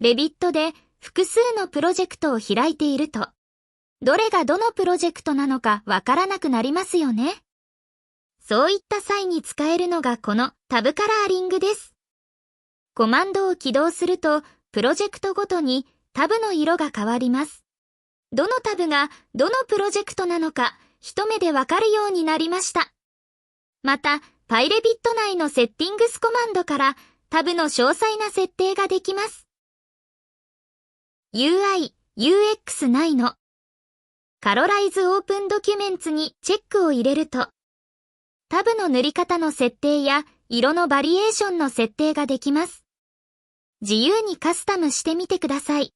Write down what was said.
Revit で複数のプロジェクトを開いていると、どれがどのプロジェクトなのかわからなくなりますよね。そういった際に使えるのがこのタブカラーリングです。コマンドを起動すると、プロジェクトごとにタブの色が変わります。どのタブがどのプロジェクトなのか一目でわかるようになりました。また、PyRevit 内のセッティングスコマンドからタブの詳細な設定ができます。UI、UX 内のColorize Open Documents にチェックを入れると、タブの塗り方の設定や色のバリエーションの設定ができます。自由にカスタムしてみてください。